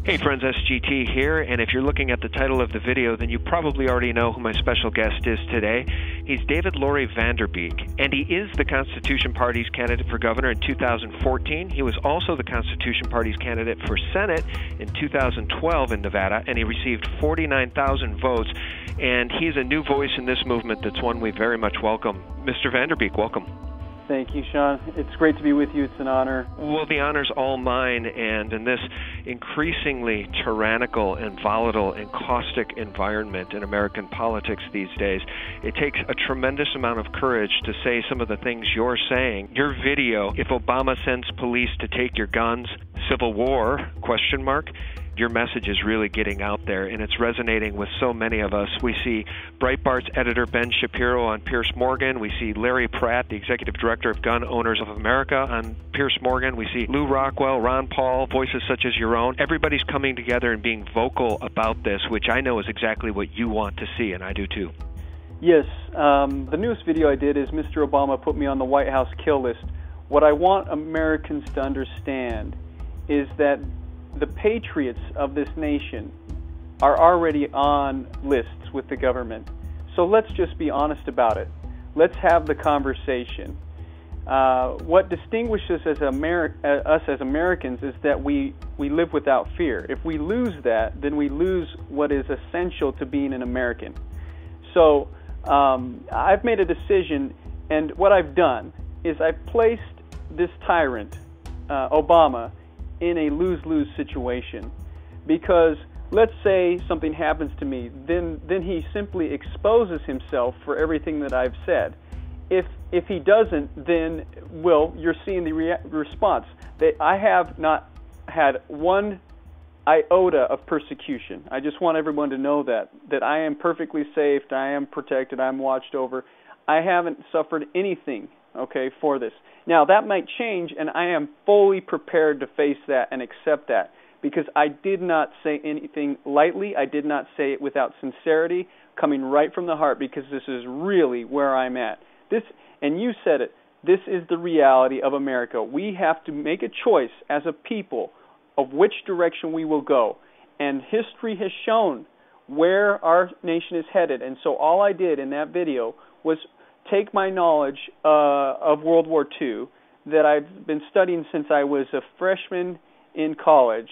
Hey friends, SGT here, and if you're looking at the title of the video, then you probably already know who my special guest is today. He's David Laurie VanDerBeek, and he is the Constitution Party's candidate for governor in 2014. He was also the Constitution Party's candidate for Senate in 2012 in Nevada, and he received 49,000 votes, and he's a new voice in this movement that's one we very much welcome. Mr. VanDerBeek, welcome. Thank you, Sean. It's great to be with you. It's an honor. Well, the honor's all mine, and in this increasingly tyrannical and volatile and caustic environment in American politics these days, it takes a tremendous amount of courage to say some of the things you're saying. Your video, "If Obama sends police to take your guns, civil war, ? Your message is really getting out there, and it's resonating with so many of us. We see Breitbart's editor Ben Shapiro on Piers Morgan. We see Larry Pratt, the executive director of Gun Owners of America, on Piers Morgan. We see Lou Rockwell, Ron Paul, voices such as your own. Everybody's coming together and being vocal about this, which I know is exactly what you want to see, and I do too. Yes, the newest video I did is Mr. Obama put me on the White House kill list. What I want Americans to understand is that the patriots of this nation are already on lists with the government. So let's just be honest about it. Let's have the conversation. What distinguishes us as Americans is that we live without fear. If we lose that, then we lose what is essential to being an American. So I've made a decision, and what I've done is I've placed this tyrant, Obama, in a lose-lose situation, because let's say something happens to me, then he simply exposes himself for everything that I've said. If he doesn't, then you're seeing the response. That I have not had one iota of persecution. I just want everyone to know that I am perfectly safe, I am protected, I'm watched over. I haven't suffered anything, for this. Now, that might change, and I am fully prepared to face that and accept that, because I did not say anything lightly. I did not say it without sincerity, coming right from the heart, because this is really where I'm at. And you said it, this is the reality of America. We have to make a choice as a people of which direction we will go, and history has shown where our nation is headed. And so all I did in that video was take my knowledge of World War II that I've been studying since I was a freshman in college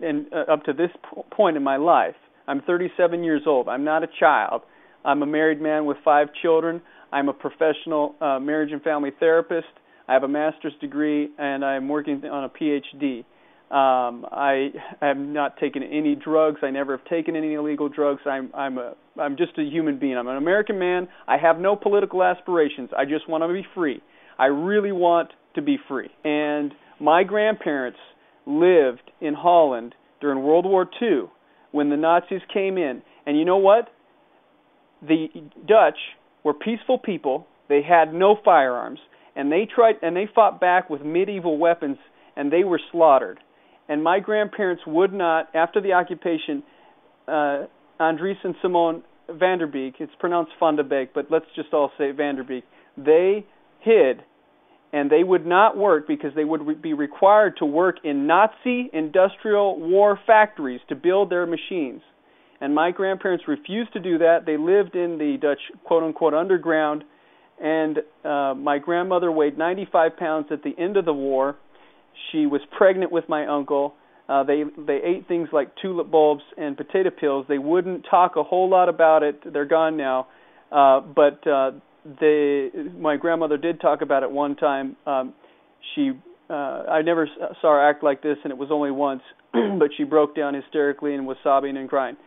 and up to this point in my life. I'm 37 years old. I'm not a child. I'm a married man with 5 children. I'm a professional marriage and family therapist. I have a master's degree, and I'm working on a PhD. I have not taken any drugs. I never have taken any illegal drugs. I'm just a human being. I'm an American man. I have no political aspirations. I just want to be free. I really want to be free. And my grandparents lived in Holland during World War II when the Nazis came in. And you know what? The Dutch were peaceful people. They had no firearms, and they fought back with medieval weapons, and they were slaughtered. And my grandparents would not, after the occupation, Andries and Simone VanDerBeek, it's pronounced VanDerBeek, but let's just all say VanDerBeek, they hid, and they would not work because they would be required to work in Nazi industrial war factories to build their machines. And my grandparents refused to do that. They lived in the Dutch quote-unquote underground, and my grandmother weighed 95 pounds at the end of the war. She was pregnant with my uncle. They ate things like tulip bulbs and potato peels. They wouldn't talk a whole lot about it. They're gone now. But my grandmother did talk about it one time. I never saw her act like this, and it was only once. But she broke down hysterically and was sobbing and crying.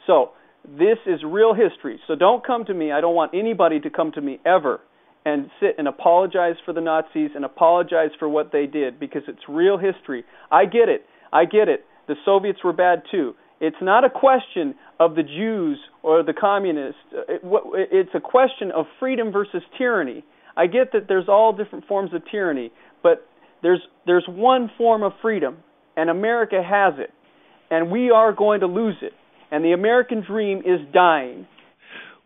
So this is real history. So don't come to me. I don't want anybody to come to me ever and sit and apologize for the Nazis and apologize for what they did, because it's real history. I get it. The Soviets were bad too. It's not a question of the Jews or the communists. It's a question of freedom versus tyranny. I get that there's all different forms of tyranny, but there's one form of freedom, and America has it, and we are going to lose it, and the American dream is dying.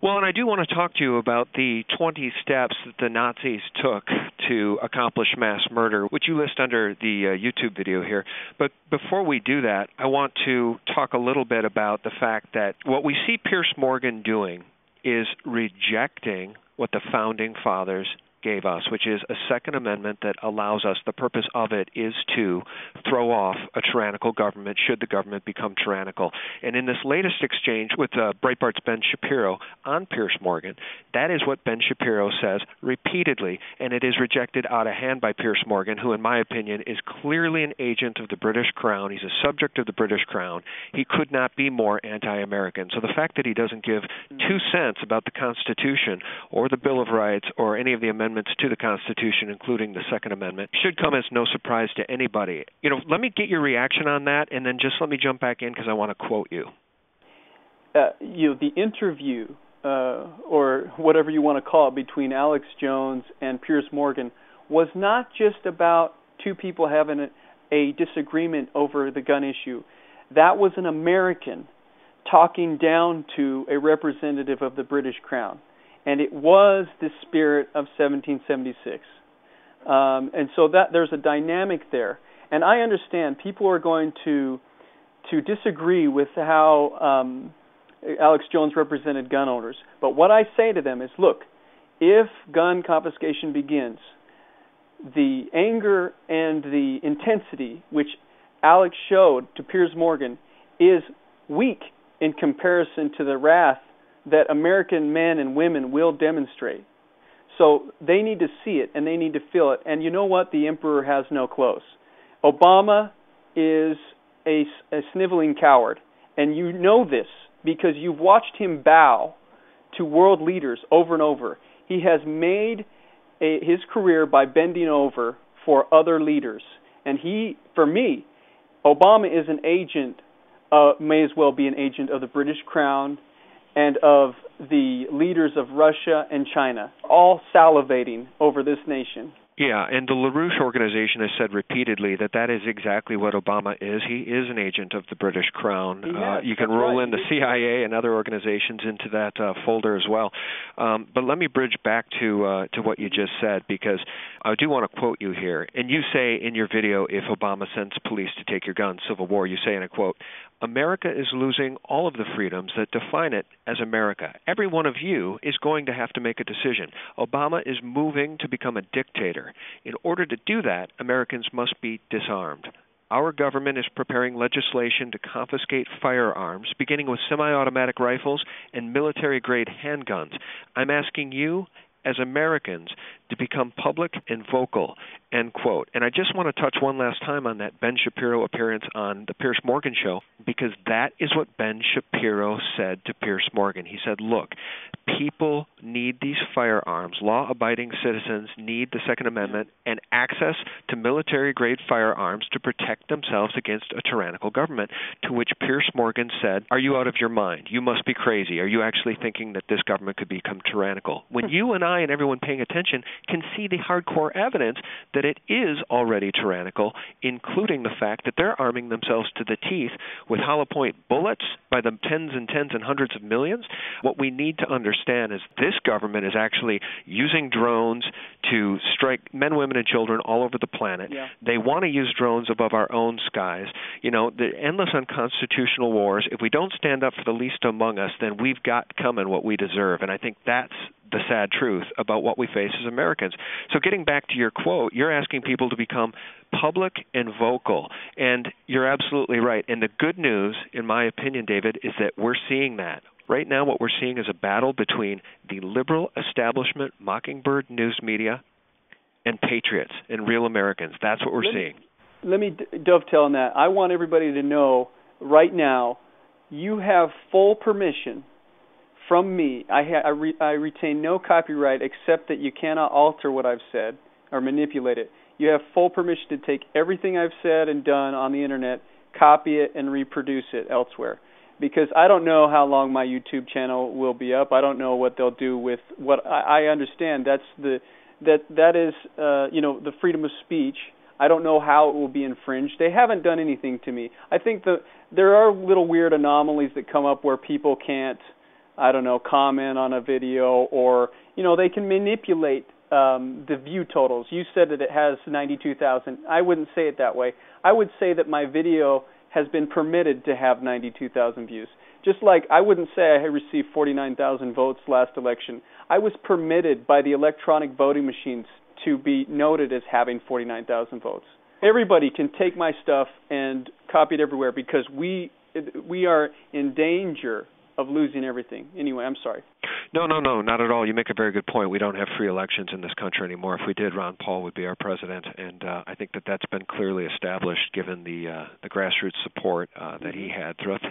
Well, and I do want to talk to you about the 20 steps that the Nazis took to accomplish mass murder, which you list under the YouTube video here. But before we do that, I want to talk a little bit about the fact that what we see Piers Morgan doing is rejecting what the Founding Fathers gave us, which is a Second Amendment that allows us, the purpose of it is to throw off a tyrannical government should the government become tyrannical. And in this latest exchange with Breitbart's Ben Shapiro on Piers Morgan, that is what Ben Shapiro says repeatedly, and it is rejected out of hand by Piers Morgan, who in my opinion is clearly an agent of the British Crown. He's a subject of the British Crown. He could not be more anti-American. So the fact that he doesn't give 2 cents about the Constitution or the Bill of Rights or any of the amendments to the Constitution, including the Second Amendment, should come as no surprise to anybody. Let me get your reaction on that, and then just let me jump back in because I want to quote you. The interview, or whatever you want to call it, between Alex Jones and Piers Morgan was not just about two people having a disagreement over the gun issue. That was an American talking down to a representative of the British Crown. And it was the spirit of 1776. And so that there's a dynamic there. And I understand people are going to disagree with how Alex Jones represented gun owners. But what I say to them is, look, if gun confiscation begins, the anger and the intensity which Alex showed to Piers Morgan is weak in comparison to the wrath that American men and women will demonstrate. So they need to see it and they need to feel it. And you know what? The emperor has no clothes. Obama is a sniveling coward. And you know this because you've watched him bow to world leaders over and over. He has made his career by bending over for other leaders. And for me, Obama is an agent, may as well be an agent of the British Crown and of the leaders of Russia and China, all salivating over this nation. Yeah, and the LaRouche organization has said repeatedly that is exactly what Obama is. He is an agent of the British Crown. You can roll in the CIA and other organizations into that folder as well. But let me bridge back to what you just said, because I do want to quote you here. And you say in your video, if Obama sends police to take your guns, civil war, you say in a quote, America is losing all of the freedoms that define it as America. Every one of you is going to have to make a decision. Obama is moving to become a dictator. In order to do that, Americans must be disarmed. Our government is preparing legislation to confiscate firearms, beginning with semi-automatic rifles and military-grade handguns. I'm asking you, as Americans, to become public and vocal, end quote. And I just want to touch one last time on that Ben Shapiro appearance on the Piers Morgan show, because that is what Ben Shapiro said to Piers Morgan. He said, look, people need these firearms. Law-abiding citizens need the Second Amendment and access to military-grade firearms to protect themselves against a tyrannical government, to which Piers Morgan said, are you out of your mind? You must be crazy. Are you actually thinking that this government could become tyrannical? When you and I and everyone paying attention can see the hardcore evidence that it is already tyrannical, including the fact that they're arming themselves to the teeth with hollow point bullets by the tens and tens and hundreds of millions. What we need to understand is this government is actually using drones to strike men, women, and children all over the planet. Yeah. They want to use drones above our own skies. You know, the endless unconstitutional wars, if we don't stand up for the least among us, then we've got coming what we deserve. And I think that's the sad truth about what we face as Americans. So getting back to your quote, you're asking people to become public and vocal, and you're absolutely right. And the good news, in my opinion, David, is that we're seeing that. Right now what we're seeing is a battle between the liberal establishment, Mockingbird news media, and patriots and real Americans. That's what we're seeing. Let me dovetail on that. I want everybody to know right now you have full permission from me. I retain no copyright except that you cannot alter what I've said or manipulate it. You have full permission to take everything I've said and done on the Internet, copy it, and reproduce it elsewhere. Because I don't know how long my YouTube channel will be up. I don't know what they'll do with what I understand. That is the freedom of speech. I don't know how it will be infringed. They haven't done anything to me. I think there are little weird anomalies that come up where people can't, comment on a video, or they can manipulate the view totals. You said that it has 92,000. I wouldn't say it that way. I would say that my video has been permitted to have 92,000 views. Just like I wouldn't say I received 49,000 votes last election. I was permitted by the electronic voting machines to be noted as having 49,000 votes. Everybody can take my stuff and copy it everywhere because we are in danger of losing everything. Anyway, I'm sorry. No, not at all. You make a very good point. We don't have free elections in this country anymore. If we did, Ron Paul would be our president, and I think that's been clearly established given the grassroots support that he had throughout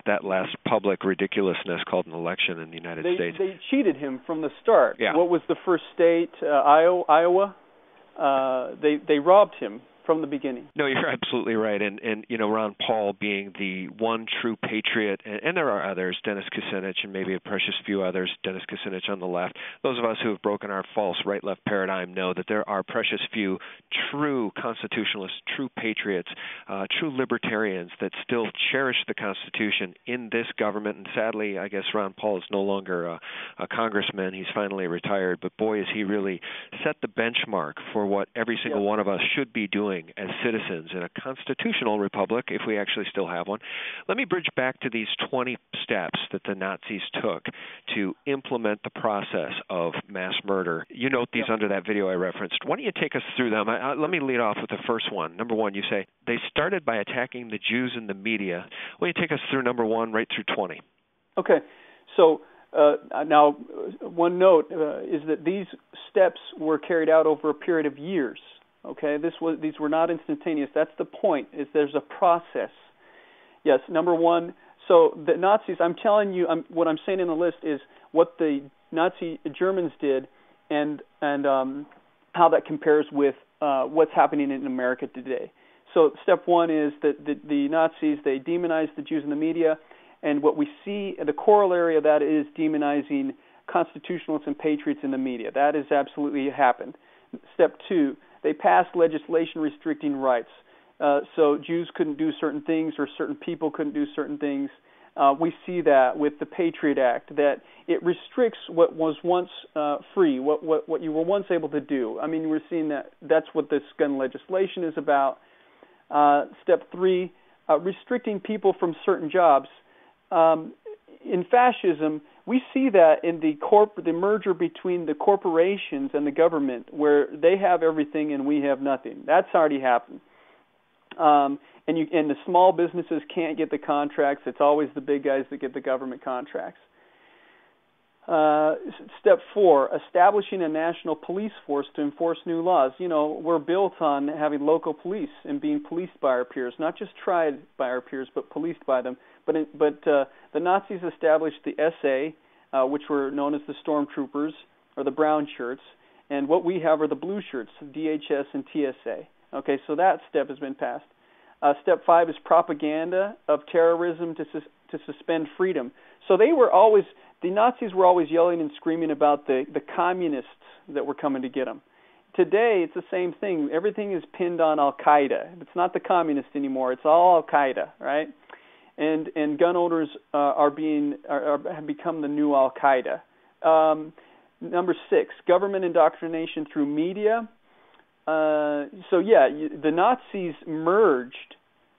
that last public ridiculousness called an election in the United States. They cheated him from the start. Yeah. What was the first state? Iowa. They robbed him from the beginning. No, you're absolutely right. And Ron Paul being the one true patriot, and there are others, Dennis Kucinich and maybe a precious few others, Dennis Kucinich on the left. Those of us who have broken our false right-left paradigm know that there are precious few true constitutionalists, true patriots, true libertarians that still cherish the Constitution in this government. And sadly, I guess Ron Paul is no longer a congressman. He's finally retired. But boy, has he really set the benchmark for what every single one of us should be doing as citizens in a constitutional republic, if we actually still have one. Let me bridge back to these 20 steps that the Nazis took to implement the process of mass murder. You note these under that video I referenced. Why don't you take us through them? Let me lead off with the first one. Number one, you say, they started by attacking the Jews and the media. Why don't you take us through number one right through 20? Okay. So now, one note is that these steps were carried out over a period of years. Okay, these were not instantaneous. That's the point, is there's a process. Yes, number one, so the Nazis, I'm telling you, what I'm saying in the list is what the Nazi Germans did and how that compares with what's happening in America today. So step one is that the Nazis, they demonized the Jews in the media, and what we see, the corollary of that is demonizing constitutionalists and patriots in the media. That has absolutely happened. Step two, they passed legislation restricting rights. So Jews couldn't do certain things or certain people couldn't do certain things. We see that with the Patriot Act, that it restricts what was once free, what you were once able to do. I mean, we're seeing that that's what this gun legislation is about. Step three, restricting people from certain jobs. In fascism, we see that in the merger between the corporations and the government, where they have everything and we have nothing. That's already happened. And the small businesses can't get the contracts. It's always the big guys that get the government contracts. Step four, establishing a national police force to enforce new laws. You know, we're built on having local police and being policed by our peers, not just tried by our peers, but policed by them. But the Nazis established the SA, which were known as the stormtroopers, or the brown shirts, and what we have are the blue shirts, DHS and TSA. Okay, so that step has been passed. Step five is propaganda of terrorism to suspend freedom. So the Nazis were always yelling and screaming about the communists that were coming to get them. Today, it's the same thing. Everything is pinned on Al-Qaeda. It's not the communists anymore. It's all Al-Qaeda, right? And gun owners have become the new Al-Qaeda. Number six, government indoctrination through media. The Nazis merged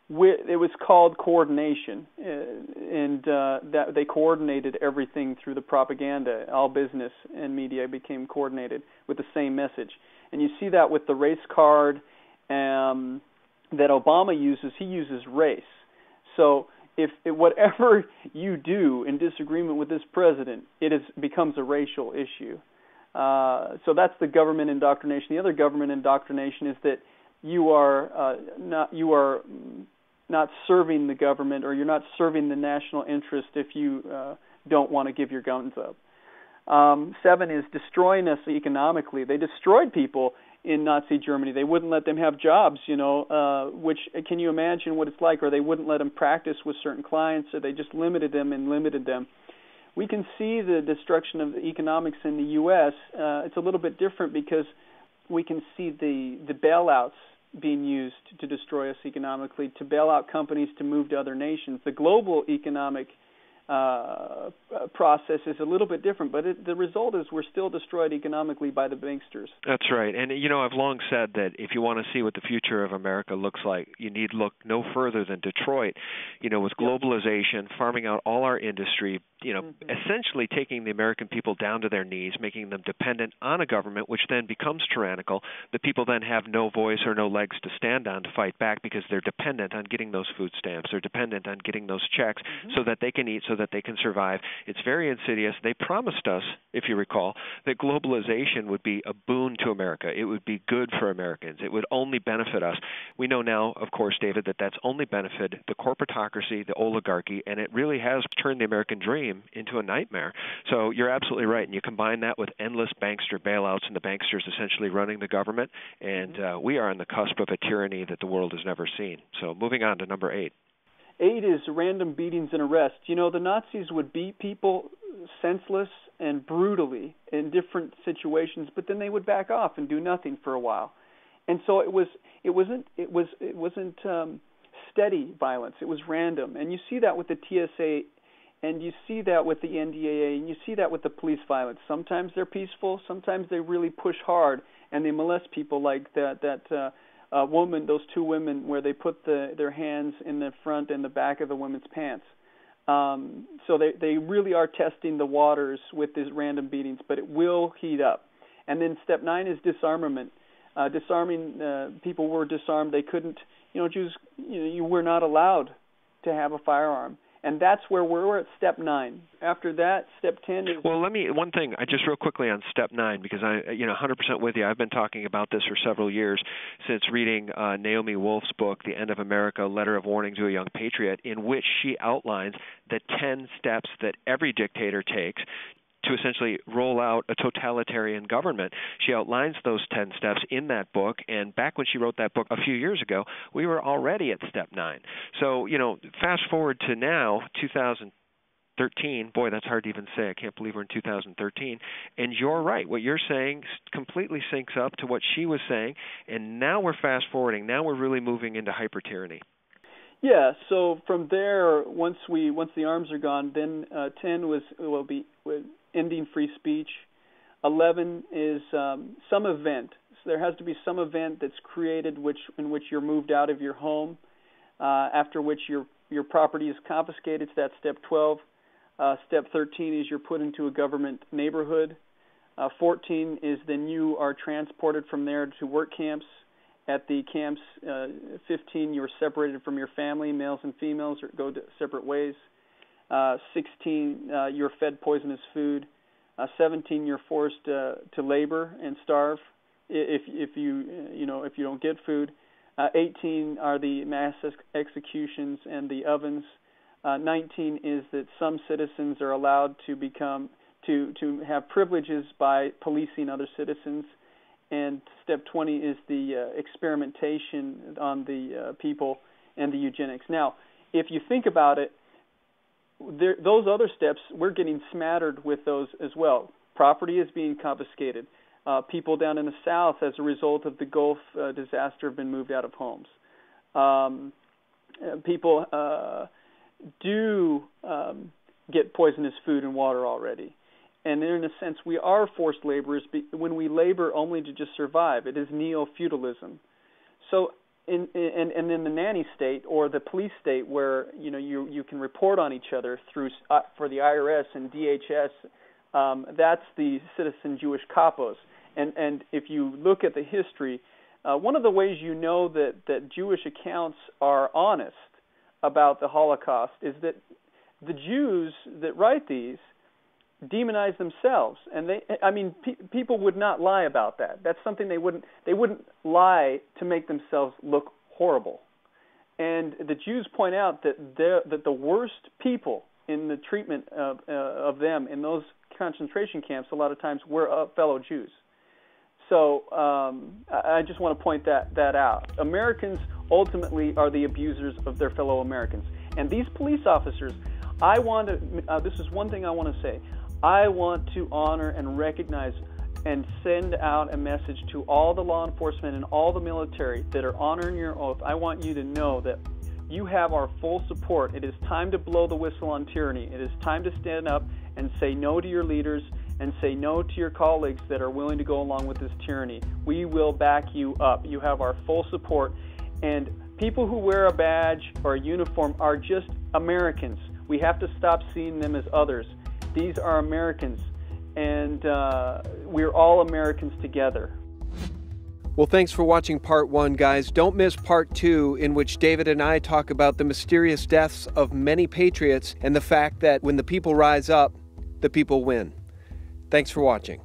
with, it was called coordination, and that they coordinated everything through the propaganda. All business and media became coordinated with the same message. And you see that with the race card that Obama uses. He uses race. So if whatever you do in disagreement with this president, becomes a racial issue. So that's the government indoctrination. The other government indoctrination is that you are not serving the government, or you're not serving the national interest if you don't want to give your guns up. 7 is destroying us economically. They destroyed people in Nazi Germany. They wouldn't let them have jobs, which, can you imagine what it's like? Or they wouldn't let them practice with certain clients, or they just limited them. We can see the destruction of the economics in the U.S. It's a little bit different because we can see the bailouts being used to destroy us economically, to bail out companies to move to other nations. The global economic process is a little bit different, but the result is we're still destroyed economically by the banksters. That's right. And, I've long said that if you want to see what the future of America looks like, you need look no further than Detroit, with globalization, farming out all our industry, essentially taking the American people down to their knees, making them dependent on a government, which then becomes tyrannical. The people then have no voice or no legs to stand on to fight back because they're dependent on getting those food stamps. They're dependent on getting those checks so that they can eat, so that they can survive. It's very insidious. They promised us, if you recall, that globalization would be a boon to America. It would be good for Americans. It would only benefit us. We know now, of course, David, that that's only benefited the corporatocracy, the oligarchy, and it really has turned the American dream into a nightmare. So you're absolutely right. And you combine that with endless bankster bailouts and the banksters essentially running the government, and we are on the cusp of a tyranny that the world has never seen. So moving on to number 8. 8 is random beatings and arrests. The Nazis would beat people senseless and brutally in different situations, but then they would back off and do nothing for a while. And so it wasn't steady violence. It was random. And you see that with the TSA, and you see that with the NDAA, and you see that with the police violence. Sometimes they're peaceful, sometimes they really push hard and they molest people, like that woman, those 2 women, where they put their hands in the front and the back of the women's pants. So they really are testing the waters with these random beatings, but it will heat up. And then step 9 is disarmament. Disarming, people were disarmed. They couldn't, Jews, you were not allowed to have a firearm. And that's where we're at step 9. After that, step 10 is... Well, one thing, just real quickly on step 9, because 100% with you. I've been talking about this for several years, since reading Naomi Wolf's book, The End of America, Letter of Warning to a Young Patriot, in which she outlines the 10 steps that every dictator takes to essentially roll out a totalitarian government. She outlines those 10 steps in that book, and back when she wrote that book a few years ago, we were already at step 9. So, fast forward to now, 2013, boy, that's hard to even say. I can't believe we're in 2013. And you're right. What you're saying completely syncs up to what she was saying, and now we're fast forwarding. Now we're really moving into hyper-tyranny. Yeah, so from there, once the arms are gone, then 10 will be ending free speech. 11 is some event. So there has to be some event that's created in which you're moved out of your home, after which your property is confiscated. So that's step 12. Step 13 is you're put into a government neighborhood. 14 is then you are transported from there to work camps. At the camps, 15, you're separated from your family, males and females, or go separate ways. 16, you're fed poisonous food. 17, you're forced to labor and starve if you don't get food. 18 are the mass executions and the ovens. 19 is that some citizens are allowed to have privileges by policing other citizens. And step 20 is the experimentation on the people and the eugenics. Now, if you think about it, those other steps, we're getting smattered with those as well. Property is being confiscated. People down in the South, as a result of the Gulf disaster, have been moved out of homes. People do get poisonous food and water already. And in a sense, we are forced laborers when we labor only to just survive. It is neo-feudalism. So, and in the nanny state or the police state, where you can report on each other through for the IRS and DHS, that's the citizen Jewish capos. And if you look at the history, one of the ways you know that Jewish accounts are honest about the Holocaust is that the Jews that write these demonize themselves, and people would not lie about that. That's something they wouldn't lie to make themselves look horrible. And the Jews point out that the worst people in the treatment of them in those concentration camps a lot of times were fellow Jews. So I just want to point that out. Americans ultimately are the abusers of their fellow Americans, and these police officers. This is one thing I want to say. I want to honor and recognize and send out a message to all the law enforcement and all the military that are honoring your oath. I want you to know that You have our full support. It is time to blow the whistle on tyranny. It is time to stand up and say no to your leaders and say no to your colleagues that are willing to go along with this tyranny. We will back you up. You have our full support. And people who wear a badge or a uniform are just Americans. We have to stop seeing them as others. These are Americans, and we're all Americans together. Well, thanks for watching part 1, guys. Don't miss part 2, in which David and I talk about the mysterious deaths of many patriots and the fact that when the people rise up, the people win. Thanks for watching.